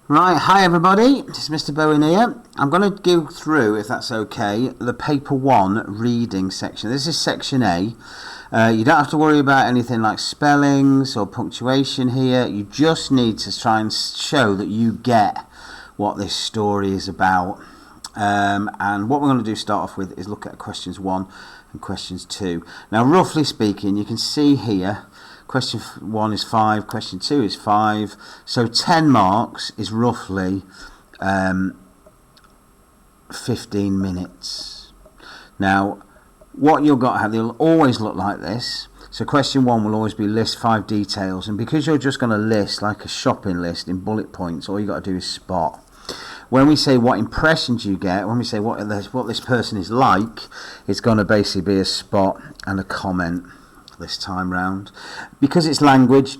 Right, hi everybody, this is Mr. Bowen here. I'm going to go through, if that's okay, the paper 1 reading section. This is section A. You don't have to worry about anything like spellings or punctuation here. You just need to try and show that you get what this story is about. And what we're going to do start off with is look at questions 1 and questions 2. Now, roughly speaking, you can see here, question 1 is 5, question 2 is 5, so 10 marks is roughly 15 minutes. Now, what you've got to have, they'll always look like this. So question 1 will always be list 5 details, and because you're just going to list like a shopping list in bullet points, all you got to do is spot. When we say what impressions you get, when we say what this person is like, it's going to basically be a spot and a comment this time round. Because it's language,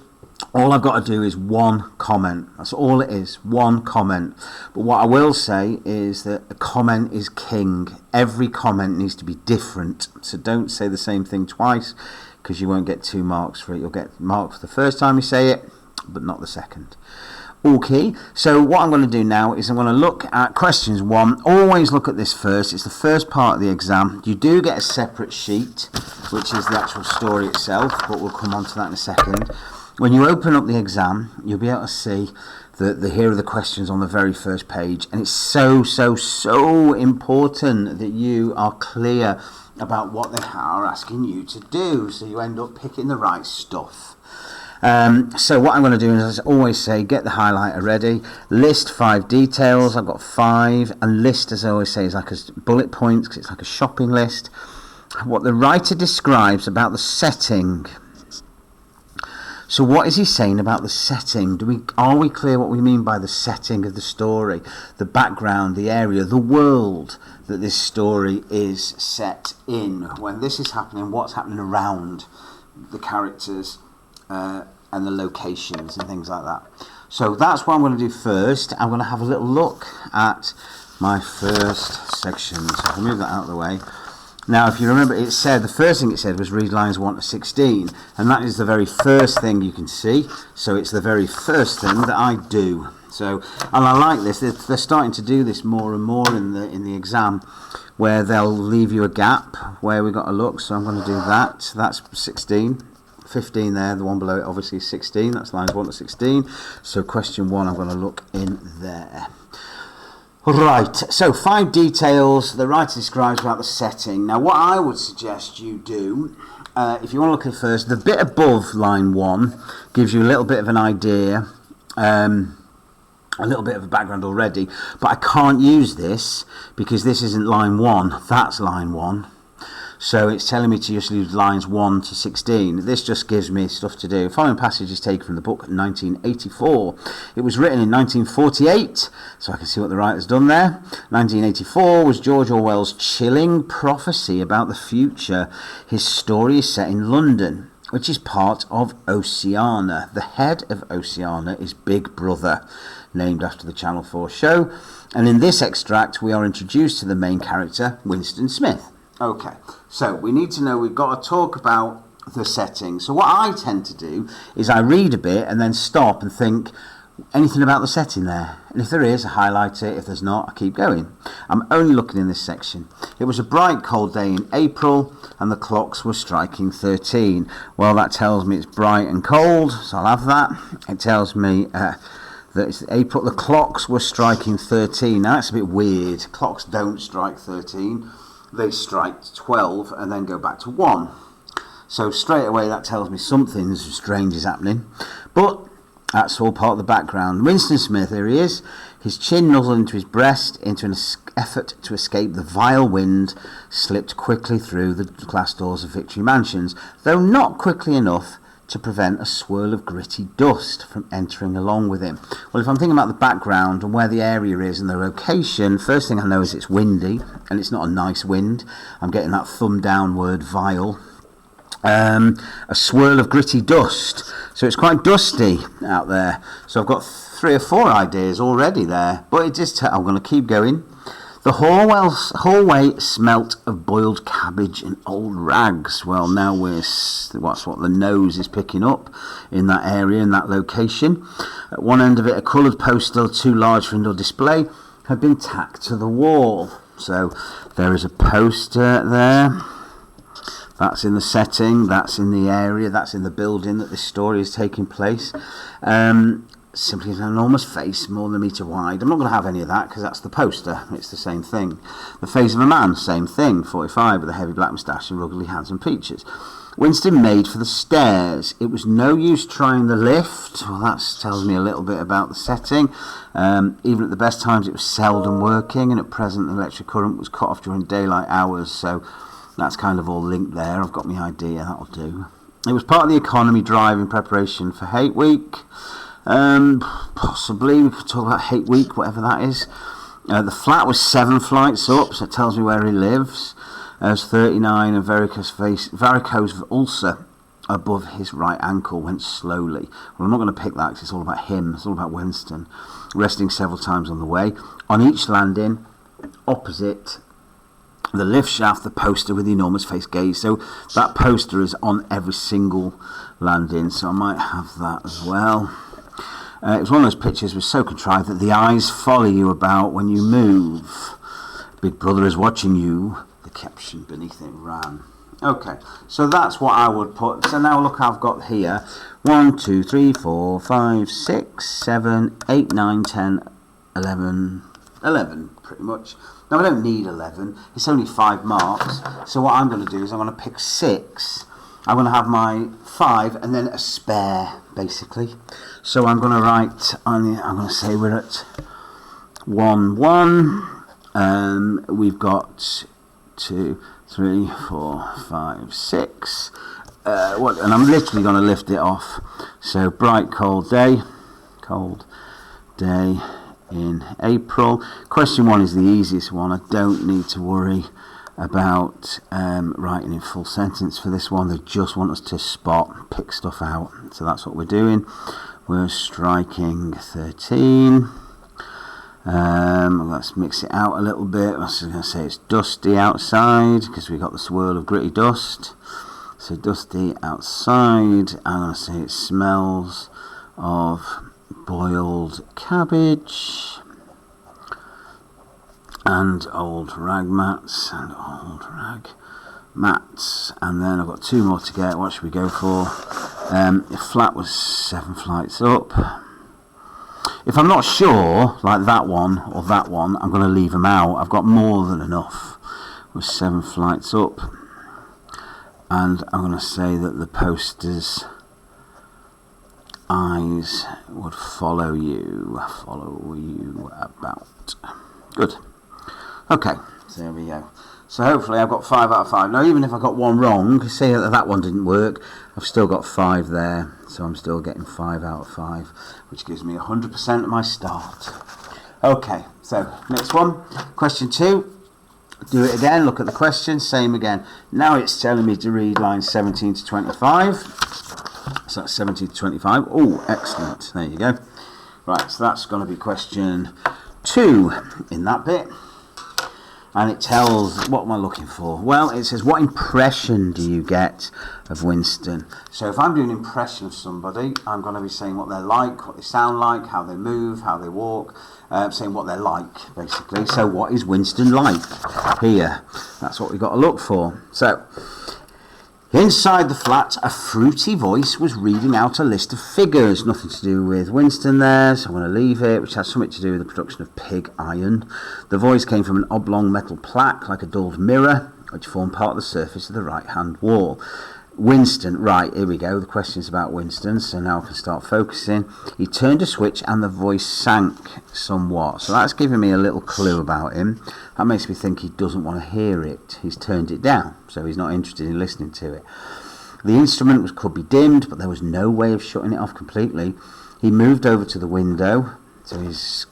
all I've got to do is one comment. That's all it is, one comment. But what I will say is that a comment is king. Every comment needs to be different. So don't say the same thing twice, because you won't get 2 marks for it. You'll get marks for the first time you say it, but not the second. Okay, so what I'm going to do now is I'm going to look at questions 1. Always look at this first. It's the first part of the exam. You do get a separate sheet, which is the actual story itself, but we'll come on to that in a second. When you open up the exam, you'll be able to see that here are the questions on the very first page, and it's so important that you are clear about what they are asking you to do, so you end up picking the right stuff. So what I'm going to do is, as I always say, get the highlighter ready, list 5 details. I've got 5, and list, as I always say, is like a bullet points, because it's like a shopping list. What the writer describes about the setting. So what is he saying about the setting? Are we clear what we mean by the setting of the story, the background, the area, the world that this story is set in? When this is happening, what's happening around the characters and the locations and things like that. So that's what I'm going to do first. I'm going to have a little look at my first section. So I'll move that out of the way. Now, if you remember, it said, the first thing it said was read lines 1 to 16, and that is the very first thing you can see. So it's the very first thing that I do. So, and I like this. They're starting to do this more and more in the exam, where they'll leave you a gap where we've got to look. So I'm going to do that. That's 16. 15 there, the one below it obviously is 16, that's lines 1 to 16. So question 1, I'm going to look in there. Right, so 5 details the writer describes about the setting. Now what I would suggest you do, if you want to look at first, the bit above line 1 gives you a little bit of an idea, a little bit of a background already, but I can't use this because this isn't line 1, that's line 1. So it's telling me to just use lines 1 to 16. This just gives me stuff to do. The following passage is taken from the book 1984. It was written in 1948, so I can see what the writer's done there. 1984 was George Orwell's chilling prophecy about the future. His story is set in London, which is part of Oceania. The head of Oceania is Big Brother, named after the Channel 4 show. And in this extract, we are introduced to the main character, Winston Smith. Okay, so we need to know, we've got to talk about the setting. So what I tend to do is I read a bit and then stop and think, anything about the setting there? And if there is, I highlight it. If there's not, I keep going. I'm only looking in this section. It was a bright, cold day in April, and the clocks were striking 13. Well, that tells me it's bright and cold, so I'll have that. It tells me that it's April. The clocks were striking 13. Now, that's a bit weird. Clocks don't strike 13. They strike 12 and then go back to 1. So straight away that tells me something strange is happening. But that's all part of the background. Winston Smith, here he is. His chin nuzzled into his breast into an effort to escape the vile wind, slipped quickly through the glass doors of Victory Mansions, though not quickly enough to prevent a swirl of gritty dust from entering along with him. Well, if I'm thinking about the background and where the area is and the location, first thing I know is it's windy, and it's not a nice wind. I'm getting that thumb down word, vile. A swirl of gritty dust. So it's quite dusty out there. So I've got 3 or 4 ideas already there, but I'm going to keep going. The hallway smelt of boiled cabbage and old rags. Well, now that's what the nose is picking up in that area, in that location. At one end of it, a coloured poster too large for indoor display had been tacked to the wall. So there is a poster there. That's in the setting, that's in the area, that's in the building that this story is taking place. Simply an enormous face, more than a metre wide. I'm not going to have any of that because that's the poster. It's the same thing. The face of a man, same thing, 45, with a heavy black moustache and ruggedly handsome features. Winston made for the stairs. It was no use trying the lift. Well, that tells me a little bit about the setting. Even at the best times, it was seldom working, and at present, the electric current was cut off during daylight hours, so that's kind of all linked there. I've got my idea, that'll do. It was part of the economy drive in preparation for Hate Week. Possibly we could talk about Hate Week, whatever that is. The flat was 7 flights up, so it tells me where he lives. There's 39, and varicose ulcer above his right ankle went slowly. Well, I'm not going to pick that because it's all about him. It's all about Winston. Resting several times on the way. On each landing, opposite the lift shaft, the poster with the enormous face gaze. So that poster is on every single landing, so I might have that as well. It was one of those pictures was so contrived that the eyes follow you about when you move. Big Brother is watching you. The caption beneath it ran. Okay, so that's what I would put. So now look, I've got here 1, 2, 3, 4, 5, 6, 7, 8, 9, 10, 11, 11 pretty much. Now I don't need 11. It's only 5 marks. So what I'm going to do is I'm going to pick 6. I'm going to have my 5 and then a spare, basically. So I'm going to write, I'm going to say we're at 1, 1. We've got 2, 3, 4, 5, 6. And I'm literally going to lift it off. So bright, cold day in April. Question 1 is the easiest one. I don't need to worry about writing in full sentence for this one. They just want us to pick stuff out. So that's what we're doing. We're striking 13. Let's mix it out a little bit. I was going to say it's dusty outside because we got the swirl of gritty dust. So dusty outside, and I say it smells of boiled cabbage and old rag mats and then I've got 2 more to get. What should we go for? The flat was 7 flights up. If I'm not sure, like that one or that one, I'm going to leave them out. I've got more than enough with 7 flights up. And I'm going to say that the poster's eyes would follow you about. Good. Okay, so there we go. So hopefully I've got 5 out of 5. Now even if I got one wrong, say that one didn't work, I've still got 5 there. So I'm still getting 5 out of 5, which gives me 100% of my start. Okay, so next one. Question 2. Do it again, look at the question, same again. Now it's telling me to read lines 17 to 25. So that's 17 to 25. Oh, excellent. There you go. Right, so that's going to be question 2 in that bit. And it tells, what am I looking for? Well, it says, what impression do you get of Winston? So if I'm doing an impression of somebody, I'm going to be saying what they're like, what they sound like, how they move, how they walk, saying what they're like, basically. So what is Winston like here? That's what we've got to look for. So, inside the flat, a fruity voice was reading out a list of figures. Nothing to do with Winston there, so I'm going to leave it, which has something to do with the production of pig iron. The voice came from an oblong metal plaque, like a dulled mirror, which formed part of the surface of the right-hand wall. Winston, right, here we go. The question's about Winston, so now I can start focusing. He turned a switch and the voice sank somewhat. So that's giving me a little clue about him. That makes me think he doesn't want to hear it. He's turned it down, so he's not interested in listening to it. The instrument could be dimmed, but there was no way of shutting it off completely. He moved over to the window, so he's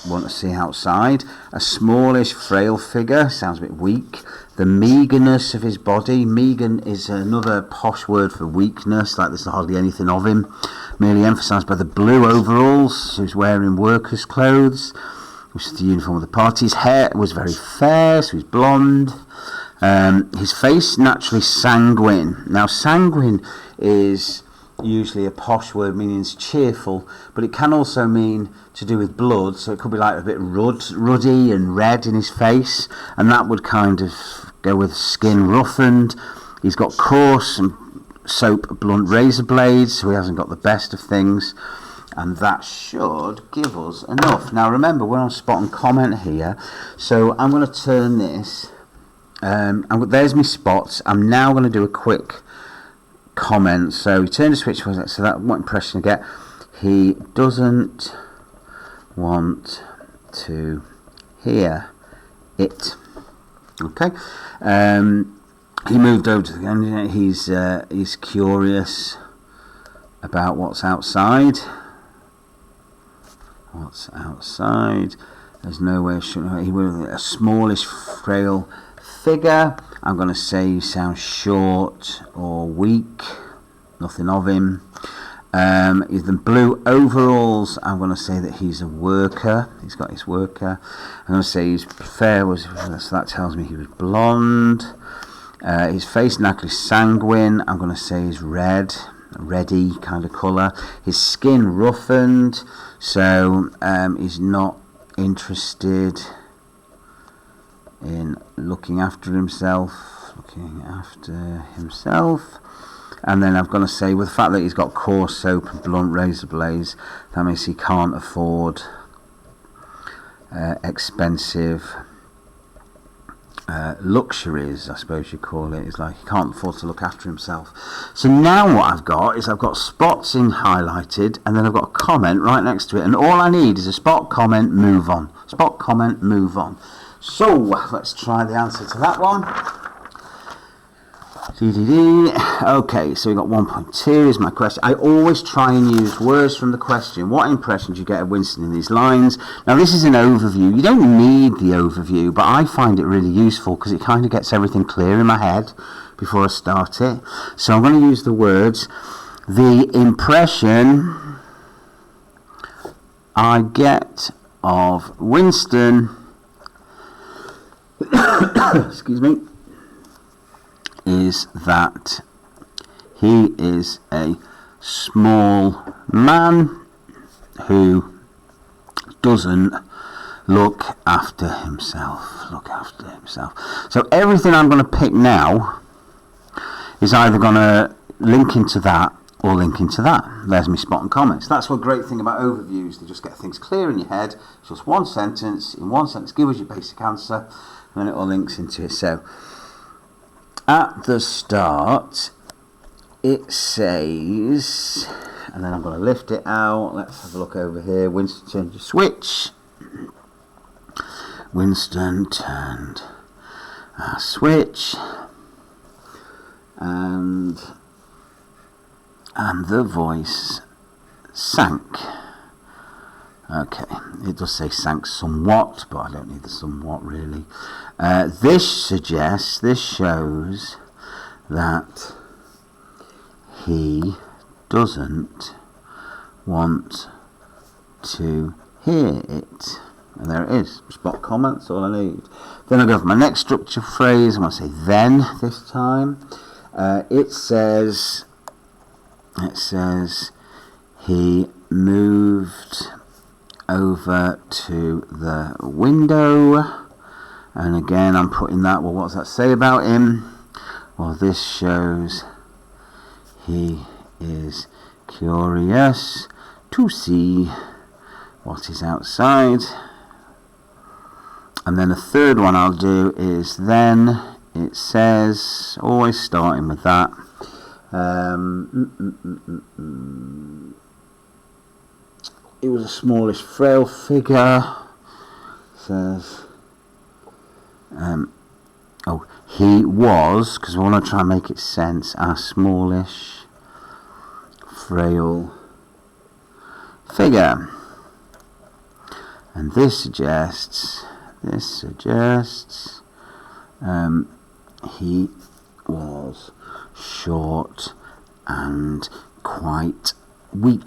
want to see outside. A smallish, frail figure, sounds a bit weak. The meagreness of his body. Meagre is another posh word for weakness, like there's hardly anything of him. Merely emphasised by the blue overalls, so he's wearing workers' clothes. which is the uniform of the party. His hair was very fair, so he's blonde. His face, naturally sanguine. Now, sanguine is usually a posh word meaning it's cheerful, but it can also mean to do with blood, so it could be like a bit ruddy and red in his face, and that would kind of go with skin roughened. He's got coarse and soap blunt razor blades, so he hasn't got the best of things, and that should give us enough. Now remember, we're on spot and comment here, so I'm going to turn this, there's my spots. I'm now going to do a quick comment. So turn the switch, so that what impression I get? He doesn't want to hear it. Okay. He moved over to the end. He's curious about what's outside. What's outside? There's no way. He was a smallish, frail figure. I'm going to say he sounds short or weak. Nothing of him. He's in blue overalls. I'm going to say that he's a worker. He's got his worker. I'm going to say his fair was, so that tells me he was blonde. His face naturally sanguine. I'm going to say he's red, reddy kind of colour. His skin roughened, so he's not interested in looking after himself. And then I'm going to say, with the fact that he's got coarse soap and blunt razor blades, that means he can't afford expensive luxuries, I suppose you call it. It's like he can't afford to look after himself. So now what I've got is I've got spots in highlighted, and then I've got a comment right next to it, and all I need is a spot, comment, move on. Spot, comment, move on. So let's try the answer to that one. Okay, so we got 1.2 is my question. I always try and use words from the question. What impression do you get of Winston in these lines? Now this is an overview. You don't need the overview, but I find it really useful because it kind of gets everything clear in my head before I start it. So I'm going to use the words. The impression I get of Winston excuse me, is that he is a small man who doesn't look after himself. So everything I'm going to pick now is either going to link into that or link into that. There's my spot and comments. That's one great thing about overviews. They just get things clear in your head. It's just one sentence. In one sentence, give us your basic answer, and then it all links into it. So at the start, it says, and then I'm going to lift it out. Let's have a look over here. Winston turned the switch. Winston turned a switch, and the voice sank. Okay, it does say sank somewhat, but I don't need the somewhat really. This shows that he doesn't want to hear it. And there it is. Spot comments, all I need. Then I go for my next structure phrase. I'm going to say then this time. It says he moved over to the window, and again I'm putting that, well, what does that say about him? Well, this shows he is curious to see what is outside. And then the third one I'll do is then. It says, always starting with that, he was a smallish, frail figure. Says, he was, because we want to try and make it sense, a smallish, frail figure. And this suggests, he was short and quite weak.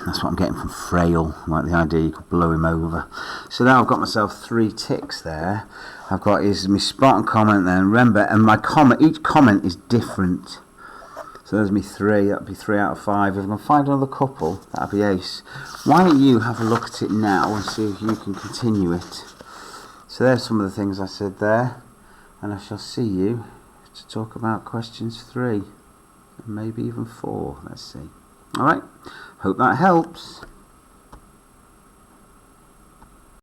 That's what I'm getting from frail, like the idea you could blow him over. So now I've got myself 3 ticks there. I've got is my spot and comment then. Remember, and my comment, each comment is different. So there's me 3, that'd be 3 out of 5. If I can find another couple, that'd be ace. Why don't you have a look at it now and see if you can continue it. So there's some of the things I said there. And I shall see you to talk about questions 3. And maybe even 4, let's see. Alright, hope that helps.